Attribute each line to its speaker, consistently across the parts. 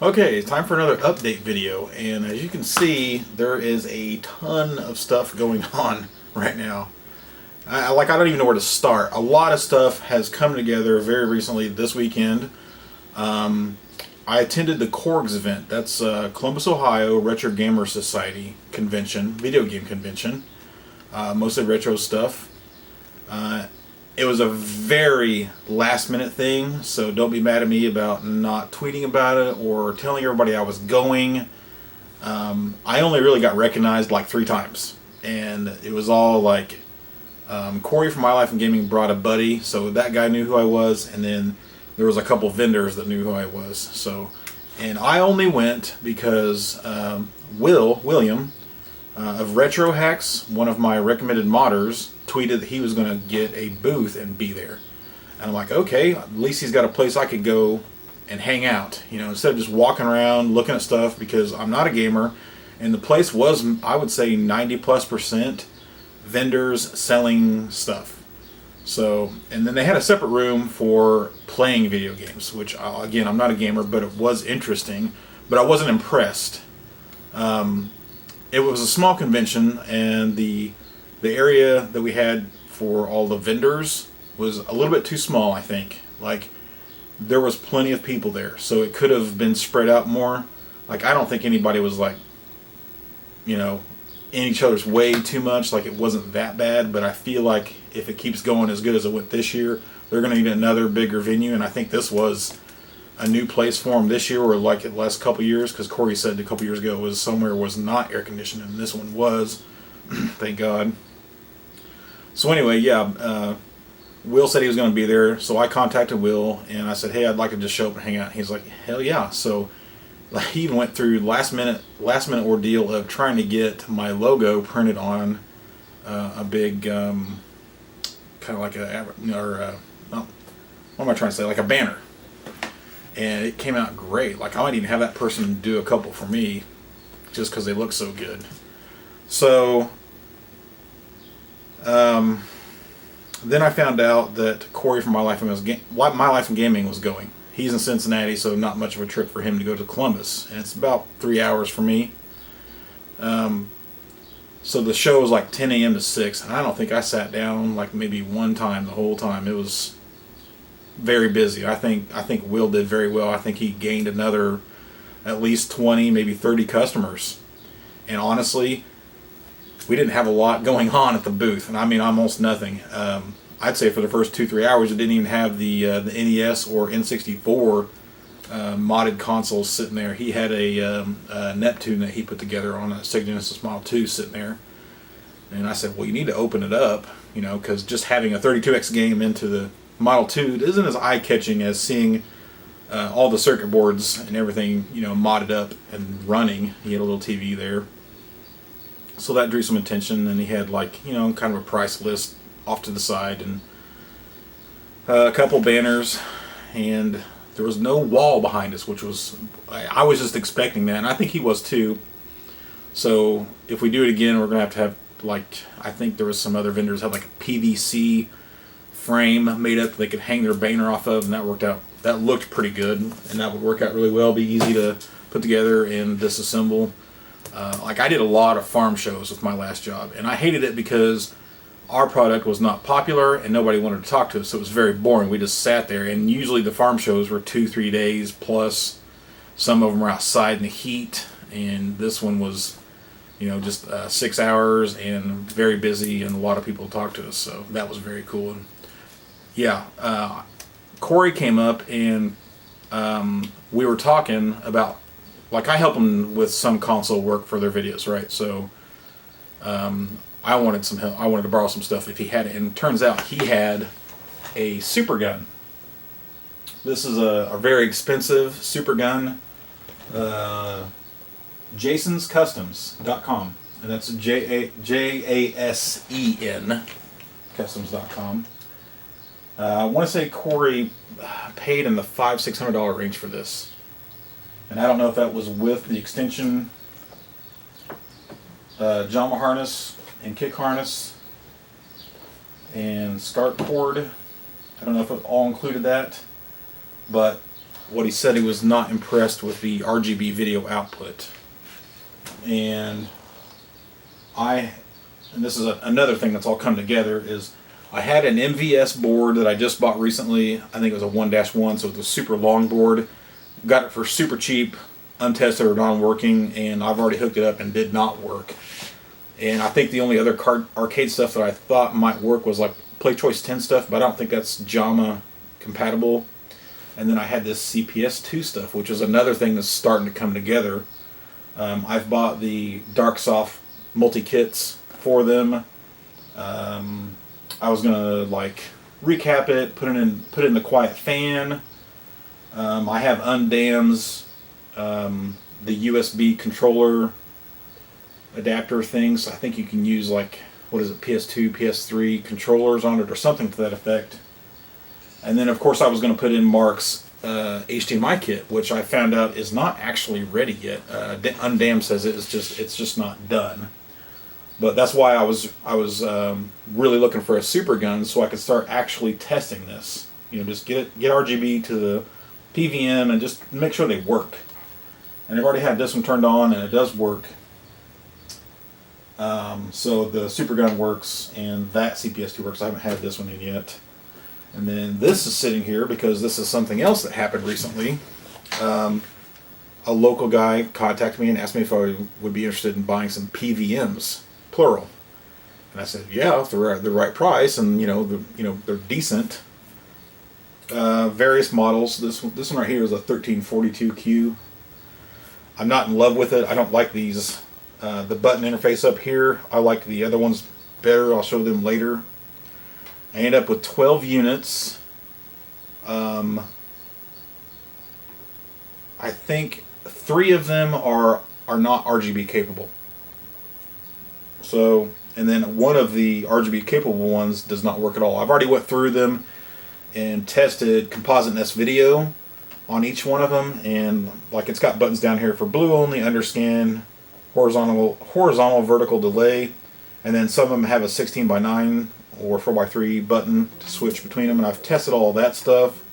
Speaker 1: Okay, it's time for another update video, and as you can see, there is a ton of stuff going on right now. I don't even know where to start. A lot of stuff has come together very recently this weekend. I attended the CORGS event. That's Columbus, Ohio Retro Gamer Society convention, video game convention. Mostly retro stuff. It was a very last minute thing, so don't be mad at me about not tweeting about it or telling everybody I was going. I only really got recognized like 3 times, and it was all like Corey from My Life in Gaming brought a buddy, so that guy knew who I was, and then there was a couple vendors that knew who I was. So, and I only went because William of RetroHacks, one of my recommended modders, tweeted that he was going to get a booth and be there. And I'm like, okay, at least he's got a place I could go and hang out, you know, instead of just walking around looking at stuff, because I'm not a gamer. And the place was, I would say, 90+% vendors selling stuff. So, and then they had a separate room for playing video games, which, again, I'm not a gamer, but it was interesting, but I wasn't impressed. It was a small convention, and the area that we had for all the vendors was a little bit too small, I think. Like, there was plenty of people there, so it could have been spread out more. Like, I don't think anybody was, like, you know, in each other's way too much. Like, it wasn't that bad, but I feel like if it keeps going as good as it went this year, they're going to need another bigger venue, and I think this was a new place for them this year, or like the last couple years, because Corey said a couple years ago was somewhere was not air conditioned, and this one was. Thank God. So anyway, yeah, Will said he was going to be there, so I contacted Will, and I said, hey, I'd like to just show up and hang out. He's like, hell yeah. So he even went through last minute ordeal of trying to get my logo printed on a big kind of like what am I trying to say, like a banner. And it came out great. Like, I might even have that person do a couple for me, just because they look so good. So, then I found out that Corey from My Life in Gaming was going. He's in Cincinnati, so not much of a trip for him to go to Columbus, and it's about 3 hours for me. So the show was like 10 a.m. to 6, and I don't think I sat down like maybe one time the whole time. It was very busy. I think Will did very well. I think he gained another at least 20, maybe 30 customers. And honestly, we didn't have a lot going on at the booth, and I mean almost nothing. I'd say for the first 2-3 hours, it didn't even have the NES or N64 modded consoles sitting there. He had a Neptune that he put together on a Sega Genesis Model 2 sitting there. And I said, well, you need to open it up, you know, because just having a 32X game into the Model 2 isn't as eye-catching as seeing all the circuit boards and everything, you know, modded up and running. He had a little TV there. So that drew some attention, and he had, like, you know, kind of a price list off to the side, and a couple banners, and there was no wall behind us, which was, I was just expecting that, and I think he was too. So if we do it again, we're going to have, like, I think there was some other vendors had like a PVC frame made up they could hang their banner off of, and that worked out. That looked pretty good, and that would work out really well, be easy to put together and disassemble. Like, I did a lot of farm shows with my last job, and I hated it because our product was not popular and nobody wanted to talk to us, so it was very boring. We just sat there, and usually the farm shows were 2-3 days plus. Some of them were outside in the heat, and this one was, you know, just 6 hours and very busy, and a lot of people talked to us, so that was very cool. And yeah, Corey came up, and we were talking about, like, I help them with some console work for their videos, right? So I wanted some help. I wanted to borrow some stuff if he had it, and it turns out he had a SuperGun. This is a very expensive SuperGun, jasonscustoms.com, and that's Jasen customs.com. I want to say Corey paid in the $500-600 range for this, and I don't know if that was with the extension JAMA harness and kick harness and start cord. I don't know if it all included that, but what he said, he was not impressed with the RGB video output. And this is another thing that's all come together, is I had an MVS board that I just bought recently. I think it was a 1-1, so it's a super long board. Got it for super cheap, untested or non-working, and I've already hooked it up and did not work. And I think the only other arcade stuff that I thought might work was like PlayChoice 10 stuff, but I don't think that's JAMA compatible. And then I had this CPS2 stuff, which is another thing that's starting to come together. I've bought the DarkSoft multi-kits for them. I was gonna like recap it, put it in the quiet fan. I have Undam's the USB controller adapter things. I think you can use like, what is it, PS2, PS3 controllers on it or something to that effect. And then of course I was going to put in Mark's HDMI kit, which I found out is not actually ready yet. Undam says it's just not done. But that's why I was really looking for a SuperGun so I could start actually testing this. You know, just get RGB to the PVM and just make sure they work. And I've already had this one turned on and it does work. So the SuperGun works and that CPS2 works. I haven't had this one in yet. And then this is sitting here because this is something else that happened recently. A local guy contacted me and asked me if I would be interested in buying some PVMs, plural. And I said, yeah, if they're the right price and they're decent. Various models. This one right here is a 1342Q. I'm not in love with it. I don't like these. The button interface up here. I like the other ones better. I'll show them later. I end up with 12 units. I think 3 of them are not RGB capable. So, and then one of the RGB capable ones does not work at all. I've already went through them and tested composite video on each one of them, and like it's got buttons down here for blue only, underscan, horizontal vertical delay, and then some of them have a 16:9 or 4:3 button to switch between them, and I've tested all that stuff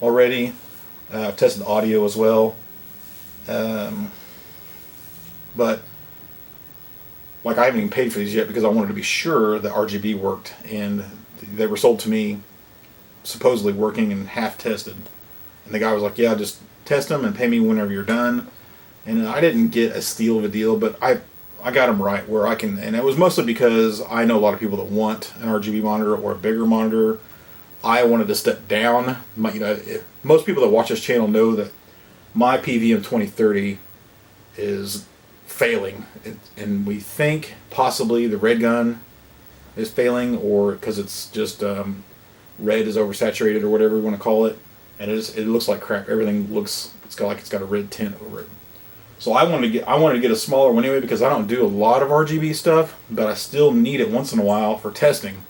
Speaker 1: already. I've tested audio as well, but like I haven't even paid for these yet because I wanted to be sure that RGB worked, and they were sold to me supposedly working and half tested, and the guy was like, yeah, just test them and pay me whenever you're done. And I didn't get a steal of a deal, but I got them right where I can, and it was mostly because I know a lot of people that want an RGB monitor or a bigger monitor. I wanted to step down. Most people that watch this channel know that my PVM 2030 is failing, and we think possibly the red gun is failing, or because it's just red is oversaturated or whatever you want to call it, and it looks like crap. Everything looks it's got a red tint over it. So I wanted to get a smaller one anyway because I don't do a lot of RGB stuff, but I still need it once in a while for testing.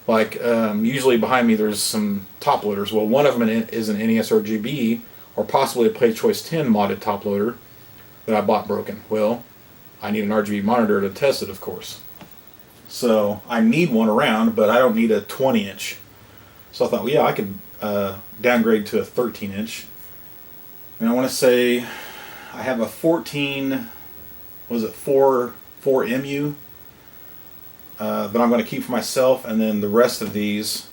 Speaker 1: Like usually behind me there's some top loaders. Well, one of them is an NES RGB or possibly a PlayChoice 10 modded top loader that I bought broken. Well, I need an RGB monitor to test it, of course. So I need one around, but I don't need a 20-inch. So I thought, well, yeah, I could downgrade to a 13-inch. And I want to say I have a 4MU that I'm going to keep for myself, and then the rest of these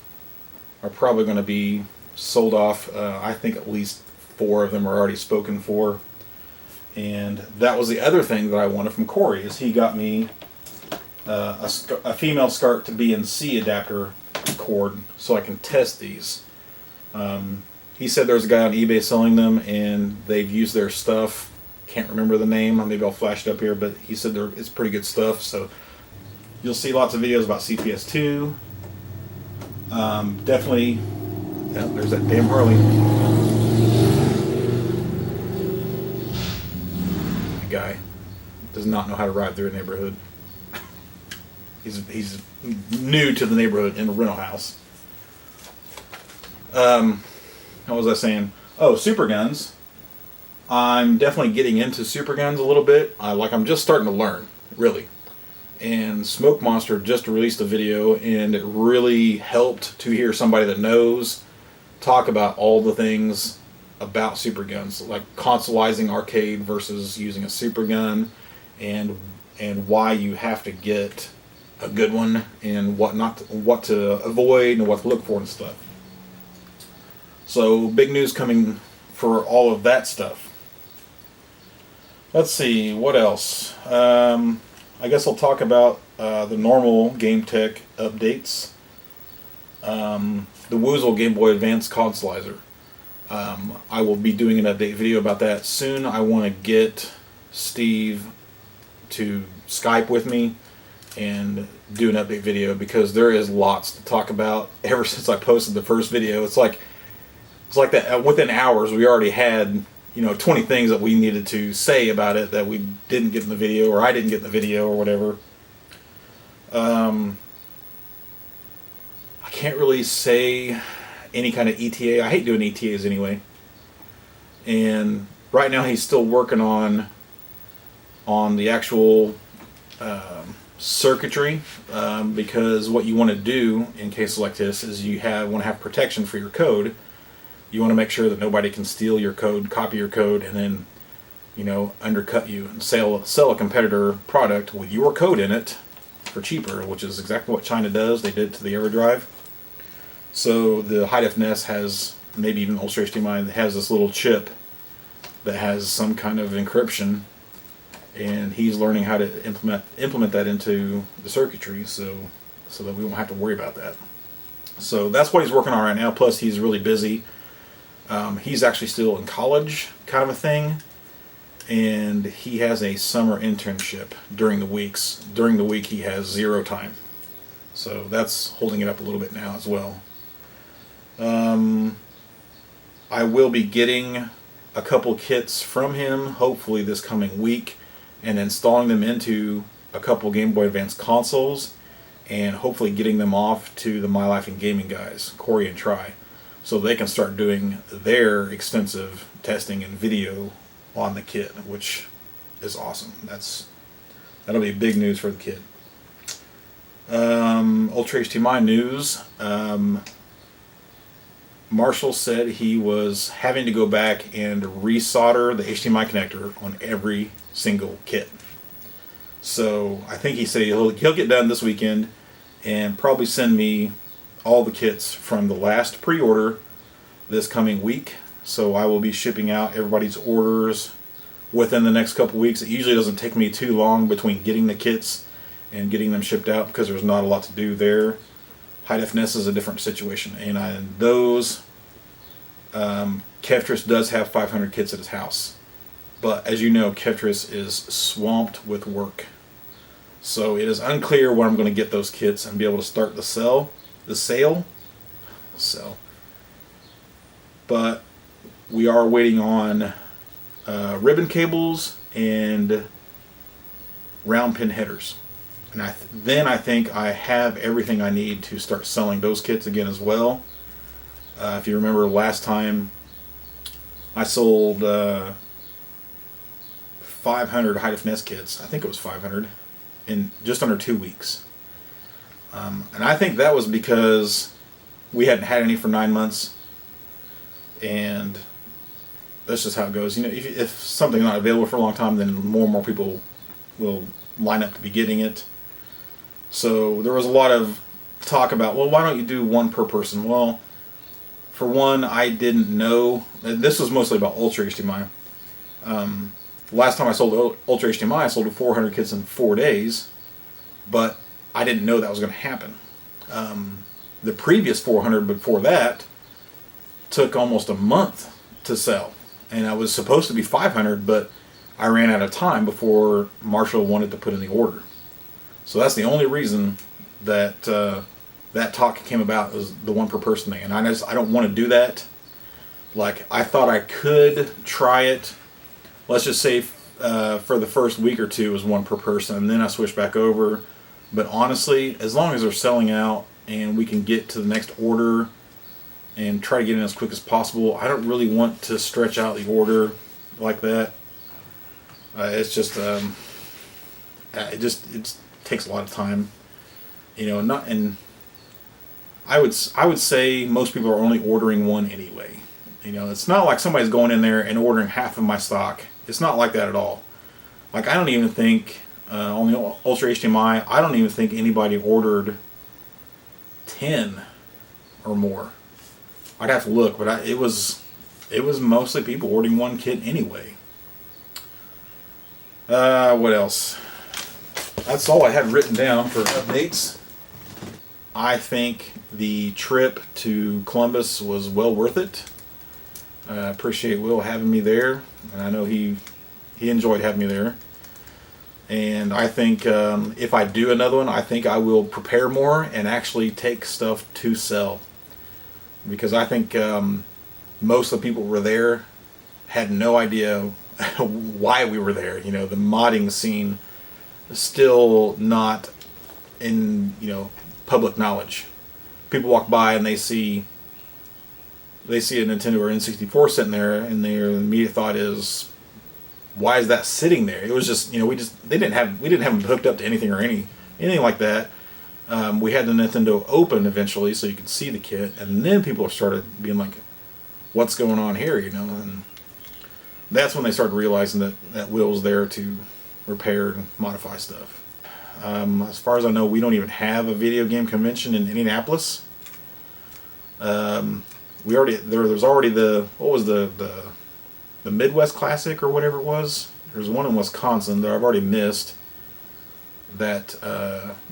Speaker 1: are probably going to be sold off. I think at least 4 of them are already spoken for. And that was the other thing that I wanted from Corey, is he got me a female SCART to BNC adapter cord so I can test these. He said there's a guy on eBay selling them, and they've used their stuff. Can't remember the name. Maybe I'll flash it up here, but he said it's pretty good stuff. So you'll see lots of videos about CPS2. Definitely. Yeah, there's that damn Harley. The guy does not know how to ride through a neighborhood. He's new to the neighborhood in a rental house. What was I saying? Oh, SuperGuns. I'm definitely getting into SuperGuns a little bit. I'm just starting to learn, really. And Smoke Monster just released a video, and it really helped to hear somebody that knows talk about all the things about SuperGuns, like consoleizing arcade versus using a SuperGun, and why you have to get a good one, and what to avoid and what to look for and stuff. So big news coming for all of that stuff. Let's see, what else? I guess I'll talk about the normal game tech updates. The Woozle Game Boy Advance consoleizer. I will be doing an update video about that soon. I want to get Steve to Skype with me and do an update video, because there is lots to talk about. Ever since I posted the first video, it's like that within hours we already had 20 things that we needed to say about it that we didn't get in the video, or I didn't get in the video, or whatever. I can't really say any kind of ETA. I hate doing ETAs anyway. And right now he's still working on the actual circuitry, because what you want to do in cases like this is you want to have protection for your code. You want to make sure that nobody can steal your code, copy your code, and then undercut you and sell a competitor product with your code in it for cheaper, which is exactly what China does. They did it to the EverDrive. So the high-def NES has, maybe even UltraHDMI, has this little chip that has some kind of encryption, and he's learning how to implement that into the circuitry, so that we won't have to worry about that. So that's what he's working on right now. Plus he's really busy. He's actually still in college, kind of a thing, and he has a summer internship during the weeks. During the week he has 0 time, so that's holding it up a little bit now as well. I will be getting a couple kits from him hopefully this coming week, and installing them into a couple Game Boy Advance consoles, and hopefully getting them off to the My Life in Gaming guys, Corey and Try, so they can start doing their extensive testing and video on the kit, which is awesome. That'll be big news for the kid. UltraHDMI news. Marshall said he was having to go back and resolder the HDMI connector on every single kit. So I think he said he'll get done this weekend and probably send me all the kits from the last pre-order this coming week. So I will be shipping out everybody's orders within the next couple weeks. It usually doesn't take me too long between getting the kits and getting them shipped out, because there's not a lot to do there. High Def NES is a different situation, and those Kevtris does have 500 kits at his house, but as you know, Kevtris is swamped with work, so it is unclear when I'm going to get those kits and be able to start the sale. But we are waiting on ribbon cables and round pin headers. And then I think I have everything I need to start selling those kits again as well. If you remember last time, I sold 500 High Def NES kits. I think it was 500 in just under 2 weeks. And I think that was because we hadn't had any for 9 months. And that's just how it goes. If something's not available for a long time, then more and more people will line up to be getting it. So there was a lot of talk about, well, why don't you do one per person? Well, for one, I didn't know. This was mostly about UltraHDMI. Last time I sold UltraHDMI, I sold 400 kits in 4 days, but I didn't know that was going to happen. The previous 400 before that took almost a month to sell, and I was supposed to be 500, but I ran out of time before Marshall wanted to put in the order. So that's the only reason that that talk came about, was the one per person thing, and I don't want to do that. Like, I thought I could try it. Let's just say for the first week or two it was one per person, and then I switched back over. But honestly, as long as they're selling out and we can get to the next order and try to get in as quick as possible, I don't really want to stretch out the order like that. It's just it takes a lot of time, and I would say most people are only ordering one anyway, You know, it's not like somebody's going in there and ordering half of my stock. It's not like that at all. Like, I don't even think, on the Ultra HDMI, I don't even think anybody ordered 10 or more. I'd have to look, but it was mostly people ordering one kit anyway. What else? That's all I had written down for updates. I think the trip to Columbus was well worth it. I appreciate Will having me there, and I know he enjoyed having me there. And I think if I do another one, I think I will prepare more and actually take stuff to sell. Because I think most of the people who were there had no idea why we were there. You know, the modding scene is still not in, you know, public knowledge. People walk by and they see a Nintendo or N64 sitting there, and their immediate thought is, why is that sitting there? It was just, you know, we didn't have them hooked up to anything or anything like that. We had the Nintendo open eventually so you could see the kit, and then people started being like, what's going on here, you know? And that's when they started realizing that Will's there to repair and modify stuff. As far as I know, we don't even have a video game convention in Indianapolis. There's already the Midwest Classic or whatever it was. There's one in Wisconsin that I've already missed that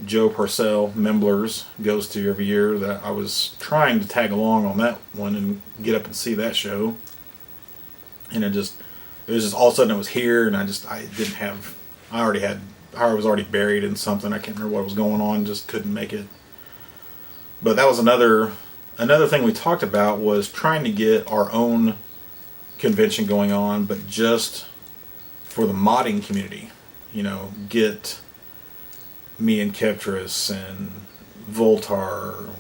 Speaker 1: Joe Parcell Memblers goes to every year, that I was trying to tag along on that one and get up and see that show. And it was just all of a sudden it was here, and I was already buried in something. I can't remember what was going on, just couldn't make it. But that was another thing we talked about, was trying to get our own convention going on, but just for the modding community. You know, get me and Kevtris and Voltar,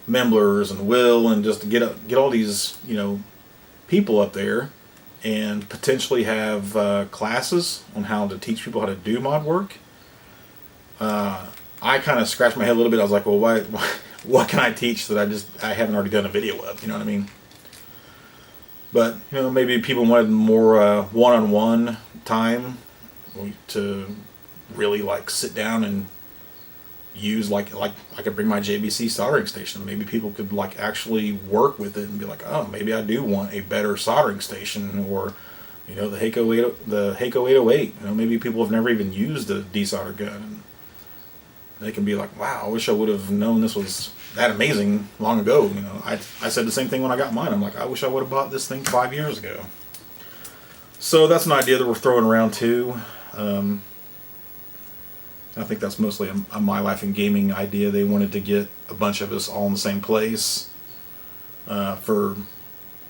Speaker 1: Memblers and Will, and just to get all these, you know, people up there, and potentially have classes on how to teach people how to do mod work. I kind of scratched my head a little bit. I was like, well, what can I teach that I haven't already done a video of? You know what I mean? But, you know, maybe people wanted more one-on-one time to really like sit down and use like I could bring my JBC soldering station. Maybe people could like actually work with it and be like, oh, maybe I do want a better soldering station, or, you know, the Heiko 808. You know, maybe people have never even used a desolder gun, and they can be like, wow, I wish I would have known this was that amazing long ago. You know, I said the same thing when I got mine. I'm like, I wish I would have bought this thing 5 years ago. So that's an idea that we're throwing around too. I think that's mostly a My Life in Gaming idea. They wanted to get a bunch of us all in the same place for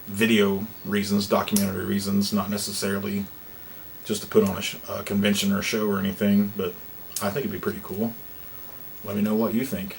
Speaker 1: video reasons, documentary reasons, not necessarily just to put on a convention or a show or anything, but I think it'd be pretty cool. Let me know what you think.